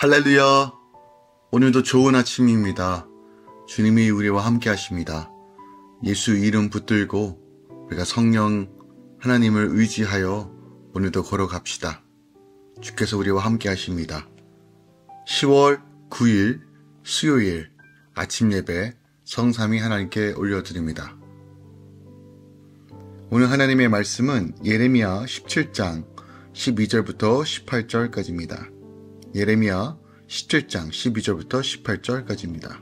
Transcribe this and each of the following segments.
할렐루야! 오늘도 좋은 아침입니다. 주님이 우리와 함께 하십니다. 예수 이름 붙들고 우리가 성령 하나님을 의지하여 오늘도 걸어갑시다. 주께서 우리와 함께 하십니다. 10월 9일 수요일 아침 예배 성삼위 하나님께 올려드립니다. 오늘 하나님의 말씀은 예레미야 17장 12절부터 18절까지입니다. 예레미야 17장 12절부터 18절까지입니다.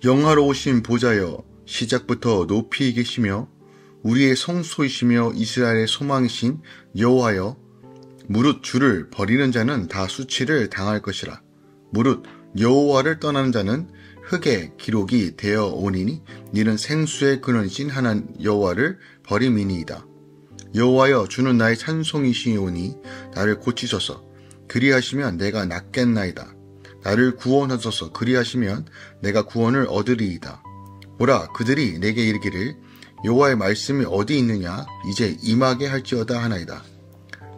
영화로우신 보좌여, 시작부터 높이 계시며 우리의 성소이시며 이스라엘의 소망이신 여호와여, 무릇 주를 버리는 자는 다 수치를 당할 것이라. 무릇 여호와를 떠나는 자는 흙에 기록이 되어 오니니 이는 생수의 근원이신 하나님 여호와를 버림이니이다. 여호와여, 주는 나의 찬송이시오니 나를 고치소서. 그리하시면 내가 낫겠나이다. 나를 구원하소서. 그리하시면 내가 구원을 얻으리이다. 보라, 그들이 내게 이르기를 여호와의 말씀이 어디 있느냐, 이제 임하게 할지어다 하나이다.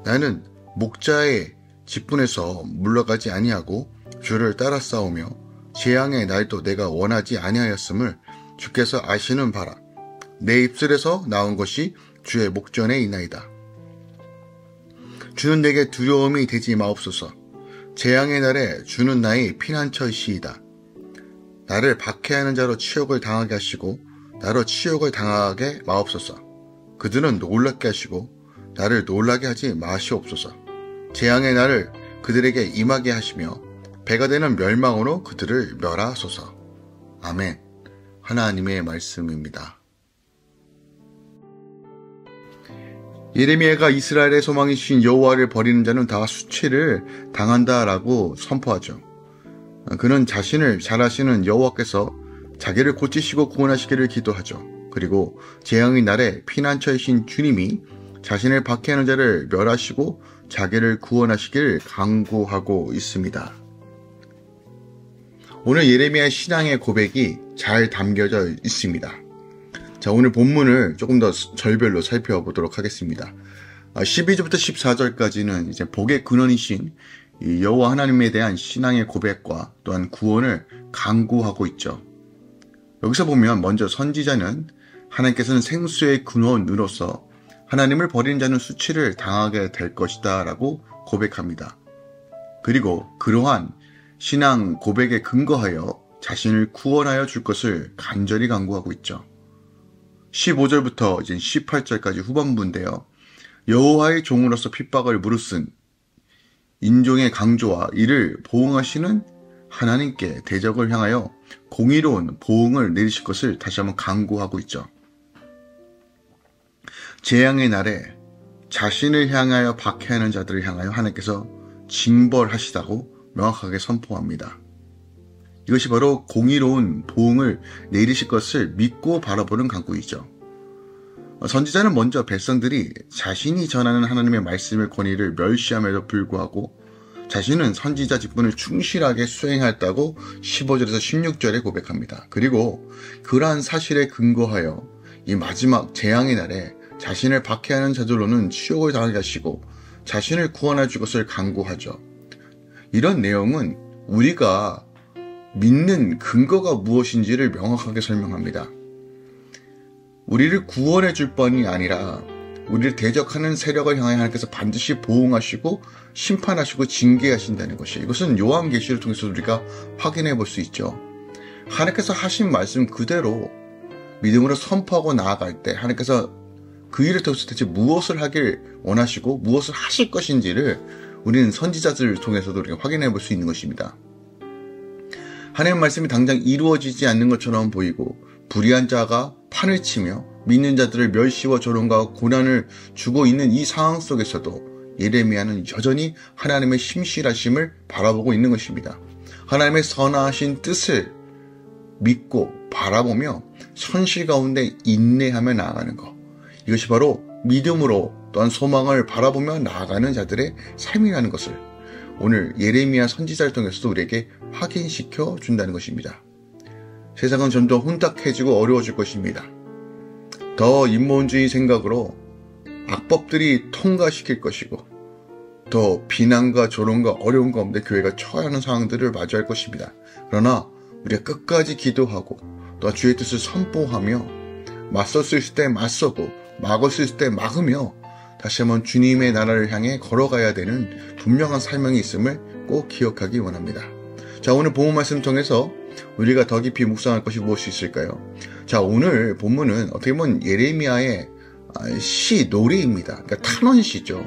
나는 목자의 직분에서 물러가지 아니하고 주를 따라 싸우며 재앙의 날도 내가 원하지 아니하였음을 주께서 아시는 바라. 내 입술에서 나온 것이 주의 목전에 있나이다. 주는 내게 두려움이 되지 마옵소서. 재앙의 날에 주는 나의 피난처이시이다. 나를 박해하는 자로 치욕을 당하게 하시고 나로 치욕을 당하게 마옵소서. 그들은 놀랍게 하시고 나를 놀라게 하지 마시옵소서. 재앙의 날을 그들에게 임하게 하시며 배가 되는 멸망으로 그들을 멸하소서. 아멘. 하나님의 말씀입니다. 예레미야가 이스라엘의 소망이신 여호와를 버리는 자는 다 수치를 당한다라고 선포하죠. 그는 자신을 잘 아시는 여호와께서 자기를 고치시고 구원하시기를 기도하죠. 그리고 재앙의 날에 피난처이신 주님이 자신을 박해하는 자를 멸하시고 자기를 구원하시기를 간구하고 있습니다. 오늘 예레미야의 신앙의 고백이 잘 담겨져 있습니다. 자, 오늘 본문을 조금 더 절별로 살펴보도록 하겠습니다. 12절부터 14절까지는 이제 복의 근원이신 여호와 하나님에 대한 신앙의 고백과 또한 구원을 간구하고 있죠. 여기서 보면 먼저 선지자는 하나님께서는 생수의 근원으로서 하나님을 버리는 자는 수치를 당하게 될 것이다 라고 고백합니다. 그리고 그러한 신앙 고백에 근거하여 자신을 구원하여 줄 것을 간절히 간구하고 있죠. 15절부터 이제 18절까지 후반부인데요. 여호와의 종으로서 핍박을 무릅쓴 인종의 강조와 이를 보응하시는 하나님께 대적을 향하여 공의로운 보응을 내리실 것을 다시 한번 간구하고 있죠. 재앙의 날에 자신을 향하여 박해하는 자들을 향하여 하나님께서 징벌하시다고 명확하게 선포합니다. 이것이 바로 공의로운 보응을 내리실 것을 믿고 바라보는 간구이죠. 선지자는 먼저 백성들이 자신이 전하는 하나님의 말씀의 권위를 멸시함에도 불구하고 자신은 선지자 직분을 충실하게 수행하였다고 15절에서 16절에 고백합니다. 그리고 그러한 사실에 근거하여 이 마지막 재앙의 날에 자신을 박해하는 자들로는 치욕을 당하게 하시고 자신을 구원해 줄 것을 간구하죠. 이런 내용은 우리가 믿는 근거가 무엇인지를 명확하게 설명합니다. 우리를 구원해 줄 뿐이 아니라 우리를 대적하는 세력을 향해 하나님께서 반드시 보응하시고 심판하시고 징계하신다는 것이, 이것은 요한계시를 통해서 우리가 확인해 볼 수 있죠. 하나님께서 하신 말씀 그대로 믿음으로 선포하고 나아갈 때 하나님께서 그 일을 통해서 대체 무엇을 하길 원하시고 무엇을 하실 것인지를 우리는 선지자들을 통해서도 우리가 확인해 볼 수 있는 것입니다. 하나님의 말씀이 당장 이루어지지 않는 것처럼 보이고 불의한 자가 판을 치며 믿는 자들을 멸시와 조롱과 고난을 주고 있는 이 상황 속에서도 예레미야는 여전히 하나님의 심실하심을 바라보고 있는 것입니다. 하나님의 선하신 뜻을 믿고 바라보며 현실 가운데 인내하며 나아가는 것, 이것이 바로 믿음으로 또한 소망을 바라보며 나아가는 자들의 삶이라는 것을 오늘 예레미야 선지자를 통해서도 우리에게 확인시켜 준다는 것입니다. 세상은 좀 더 혼탁해지고 어려워질 것입니다. 더 인본주의 생각으로 악법들이 통과시킬 것이고 더 비난과 조롱과 어려운 가운데 교회가 처해야 하는 상황들을 마주할 것입니다. 그러나 우리가 끝까지 기도하고 또 주의 뜻을 선포하며 맞섰을 때 맞서고 막았을 때 막으며 다시 한번 주님의 나라를 향해 걸어가야 되는 분명한 사명이 있음을 꼭 기억하기 원합니다. 자, 오늘 본문 말씀 통해서 우리가 더 깊이 묵상할 것이 무엇이 있을까요? 자, 오늘 본문은 어떻게 보면 예레미야의 시, 노래입니다. 그러니까 탄원시죠.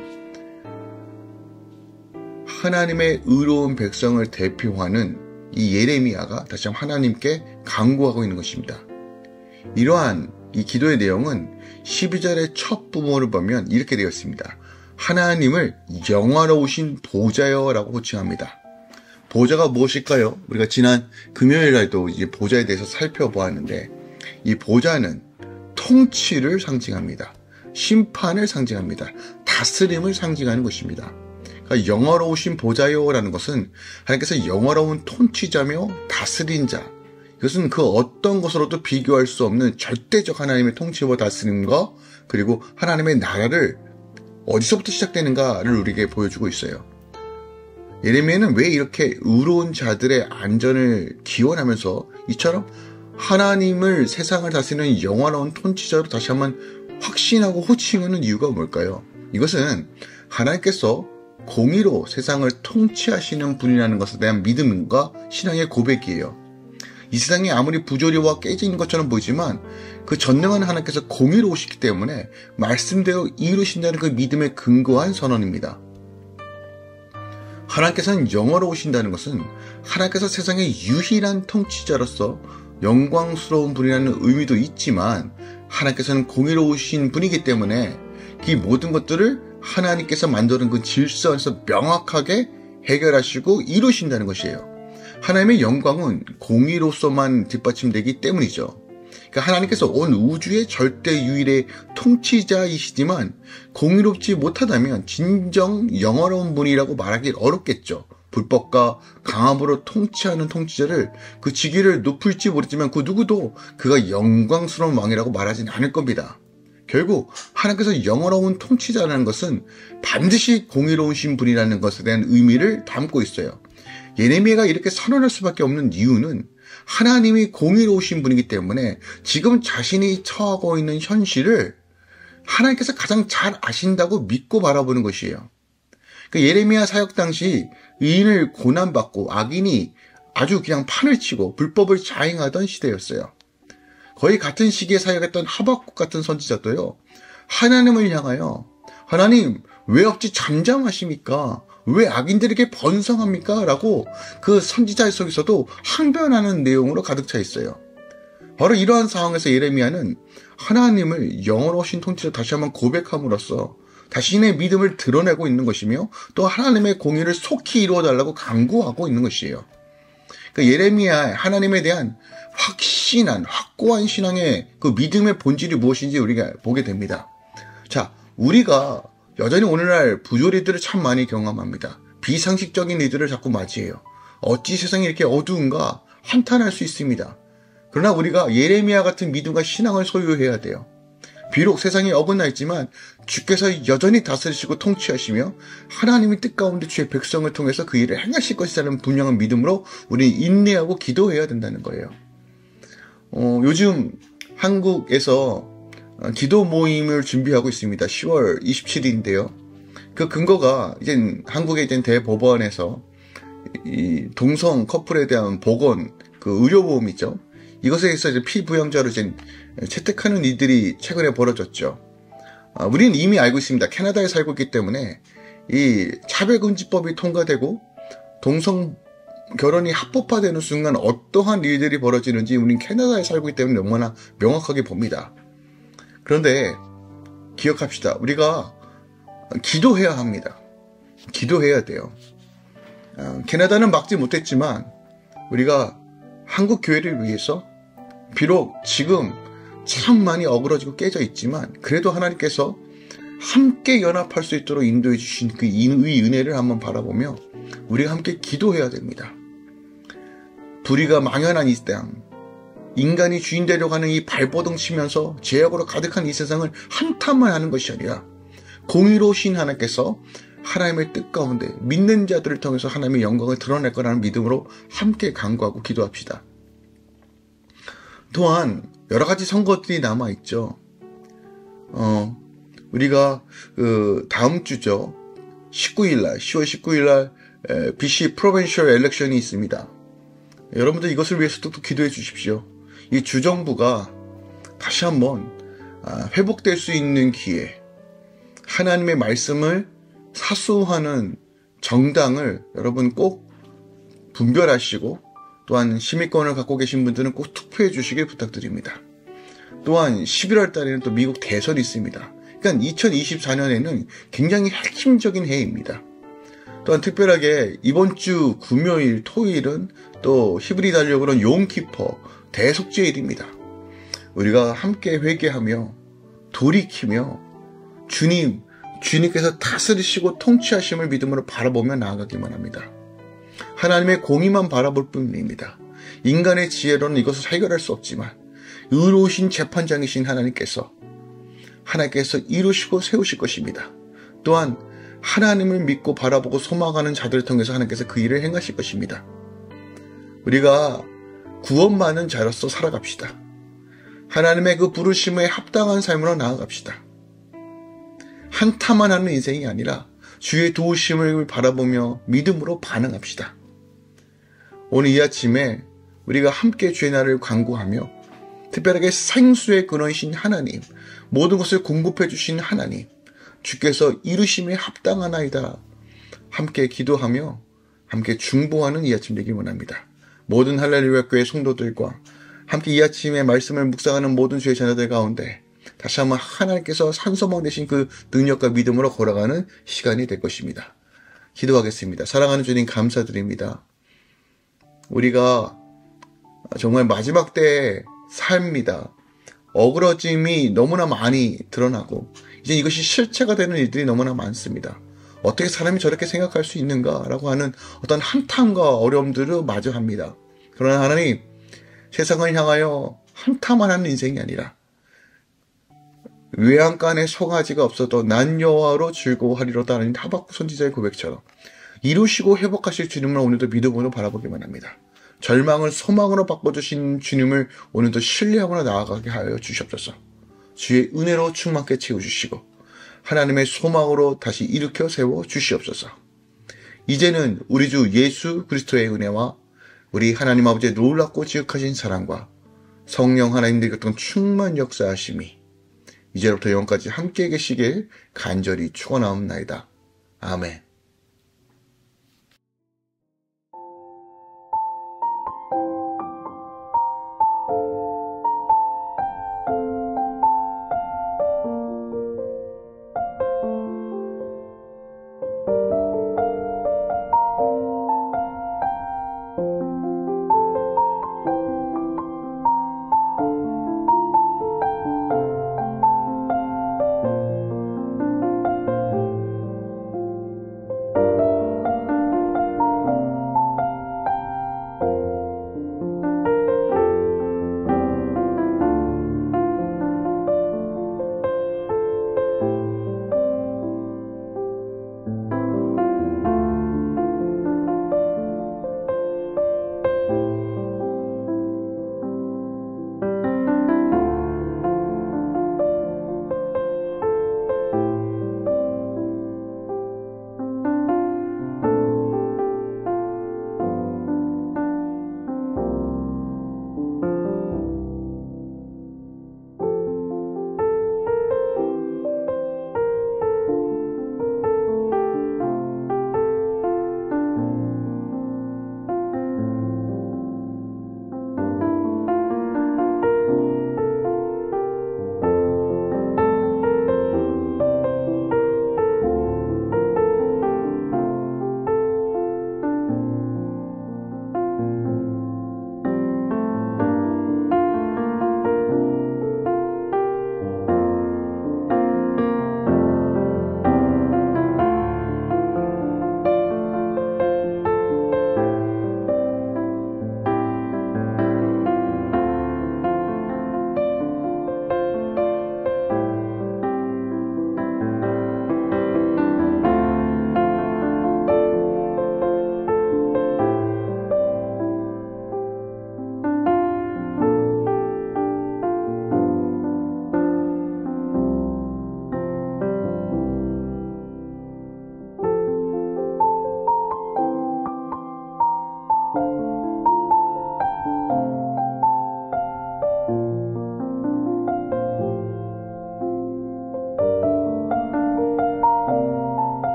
하나님의 의로운 백성을 대표하는 이 예레미야가 다시 한번 하나님께 간구하고 있는 것입니다. 이러한 이 기도의 내용은 12절의 첫 부분을 보면 이렇게 되어 있습니다. 하나님을 영화로우신 보좌여 라고 호칭합니다. 보좌가 무엇일까요? 우리가 지난 금요일날도 이제 보좌에 대해서 살펴보았는데 이 보좌는 통치를 상징합니다. 심판을 상징합니다. 다스림을 상징하는 것입니다. 그러니까 영화로우신 보좌요라는 것은 하나님께서 영화로운 통치자며 다스린 자, 이것은 그 어떤 것으로도 비교할 수 없는 절대적 하나님의 통치와 다스림과 그리고 하나님의 나라를 어디서부터 시작되는가를 우리에게 보여주고 있어요. 예레미야는 왜 이렇게 의로운 자들의 안전을 기원하면서 이처럼 하나님을 세상을 다스리는 영화로운 통치자로 다시 한번 확신하고 호칭하는 이유가 뭘까요? 이것은 하나님께서 공의로 세상을 통치하시는 분이라는 것에 대한 믿음과 신앙의 고백이에요. 이 세상이 아무리 부조리와 깨진 것처럼 보이지만 그 전능한 하나님께서 공의로우시기 때문에 말씀대로 이루신다는 그 믿음에 근거한 선언입니다. 하나님께서는 영화로우신다는 것은 하나님께서 세상의 유일한 통치자로서 영광스러운 분이라는 의미도 있지만 하나님께서는 공의로우신 분이기 때문에 이 모든 것들을 하나님께서 만드는 그 질서 안에서 명확하게 해결하시고 이루신다는 것이에요. 하나님의 영광은 공의로서만 뒷받침되기 때문이죠. 그러니까 하나님께서 온 우주의 절대 유일의 통치자이시지만 공의롭지 못하다면 진정 영화로운 분이라고 말하기 어렵겠죠. 불법과 강함으로 통치하는 통치자를 그 직위를 높일지 모르지만 그 누구도 그가 영광스러운 왕이라고 말하지는 않을 겁니다. 결국 하나님께서 영화로운 통치자라는 것은 반드시 공의로우신 분이라는 것에 대한 의미를 담고 있어요. 예레미야가 이렇게 선언할 수밖에 없는 이유는 하나님이 공의로우신 분이기 때문에 지금 자신이 처하고 있는 현실을 하나님께서 가장 잘 아신다고 믿고 바라보는 것이에요. 그러니까 예레미야 사역 당시 의인을 고난받고 악인이 아주 그냥 판을 치고 불법을 자행하던 시대였어요. 거의 같은 시기에 사역했던 하박국 같은 선지자도요, 하나님을 향하여 하나님 왜 어찌 잠잠하십니까? 왜 악인들에게 번성합니까? 라고 그 선지자 속에서도 항변하는 내용으로 가득 차 있어요. 바로 이러한 상황에서 예레미야는 하나님을 영원하신 통치자 다시 한번 고백함으로써 자신의 믿음을 드러내고 있는 것이며 또 하나님의 공의를 속히 이루어달라고 간구하고 있는 것이에요. 그러니까 예레미야의 하나님에 대한 확신한 확고한 신앙의 그 믿음의 본질이 무엇인지 우리가 보게 됩니다. 자, 우리가 여전히 오늘날 부조리들을 참 많이 경험합니다. 비상식적인 일들을 자꾸 맞이해요. 어찌 세상이 이렇게 어두운가 한탄할 수 있습니다. 그러나 우리가 예레미야 같은 믿음과 신앙을 소유해야 돼요. 비록 세상이 어긋나 있지만 주께서 여전히 다스리시고 통치하시며 하나님의 뜻 가운데 주의 백성을 통해서 그 일을 행하실 것이라는 분명한 믿음으로 우리는 인내하고 기도해야 된다는 거예요. 요즘 한국에서 기도 모임을 준비하고 있습니다. 10월 27일인데요. 그 근거가 이제 한국의 이제 대법원에서 이 동성 커플에 대한 보건 그 의료보험 있죠. 이것에 대해서 이제 피부양자로 이제 채택하는 일들이 최근에 벌어졌죠. 우리는 이미 알고 있습니다. 캐나다에 살고 있기 때문에 이 차별금지법이 통과되고 동성 결혼이 합법화되는 순간 어떠한 일들이 벌어지는지 우리는 캐나다에 살고 있기 때문에 너무나 명확하게 봅니다. 그런데 기억합시다. 우리가 기도해야 합니다. 기도해야 돼요. 캐나다는 막지 못했지만 우리가 한국 교회를 위해서 비록 지금 참 많이 어그러지고 깨져 있지만 그래도 하나님께서 함께 연합할 수 있도록 인도해 주신 그 은혜를 한번 바라보며 우리가 함께 기도해야 됩니다. 불의가 망연한 이 땅, 인간이 주인 되려고 하는 이 발버둥 치면서 죄악으로 가득한 이 세상을 한탄만 하는 것이 아니라 공의로우신 하나님께서 하나님의 뜻 가운데 믿는 자들을 통해서 하나님의 영광을 드러낼 거라는 믿음으로 함께 간구하고 기도합시다. 또한 여러 가지 선거들이 남아있죠. 우리가 다음 주죠. 10월 19일날 BC 프로벤셜 엘렉션이 있습니다. 여러분들 이것을 위해서도 또 기도해 주십시오. 이 주정부가 다시 한번 회복될 수 있는 기회, 하나님의 말씀을 사수하는 정당을 여러분 꼭 분별하시고, 또한 시민권을 갖고 계신 분들은 꼭 투표해 주시길 부탁드립니다. 또한 11월 달에는 또 미국 대선이 있습니다. 그러니까 2024년에는 굉장히 핵심적인 해입니다. 또한 특별하게 이번 주 금요일, 토요일은 또 히브리 달력으로는 용키퍼 대속죄일입니다. 우리가 함께 회개하며 돌이키며 주님께서 다스리시고 통치하심을 믿음으로 바라보며 나아가기만 합니다. 하나님의 공의만 바라볼 뿐입니다. 인간의 지혜로는 이것을 해결할 수 없지만 의로우신 재판장이신 하나님께서 이루시고 세우실 것입니다. 또한 하나님을 믿고 바라보고 소망하는 자들을 통해서 하나님께서 그 일을 행하실 것입니다. 우리가 구원받는 자로서 살아갑시다. 하나님의 그 부르심에 합당한 삶으로 나아갑시다. 한타만 하는 인생이 아니라 주의 도우심을 바라보며 믿음으로 반응합시다. 오늘 이 아침에 우리가 함께 주의 나라를 간구하며 특별하게 생수의 근원이신 하나님, 모든 것을 공급해 주신 하나님, 주께서 이루심에 합당하나이다 함께 기도하며 함께 중보하는 이 아침 되길 원합니다. 모든 할렐루야 교회 성도들과 함께 이 아침에 말씀을 묵상하는 모든 주의 자녀들 가운데 다시 한번 하나님께서 산소망 되신 그 능력과 믿음으로 걸어가는 시간이 될 것입니다. 기도하겠습니다. 사랑하는 주님 감사드립니다. 우리가 정말 마지막 때의 삶이다. 어그러짐이 너무나 많이 드러나고 이제 이것이 실체가 되는 일들이 너무나 많습니다. 어떻게 사람이 저렇게 생각할 수 있는가라고 하는 어떤 한탄과 어려움들을 마주합니다. 그러나 하나님, 세상을 향하여 한탄만 하는 인생이 아니라 외양간에 송아지가 없어도 난 여호와로 즐거워하리로다 하는 하박국 선지자의 고백처럼 이루시고 회복하실 주님을 오늘도 믿음으로 바라보기만 합니다. 절망을 소망으로 바꿔주신 주님을 오늘도 신뢰하며 나아가게 하여 주시옵소서. 주의 은혜로 충만케 채워주시고 하나님의 소망으로 다시 일으켜 세워 주시옵소서. 이제는 우리 주 예수 그리스도의 은혜와 우리 하나님 아버지의 놀랍고 지극하신 사랑과 성령 하나님들의 어떤 충만 역사하심이 이제부터 영원까지 함께 계시길 간절히 축원하옵나이다. 아멘.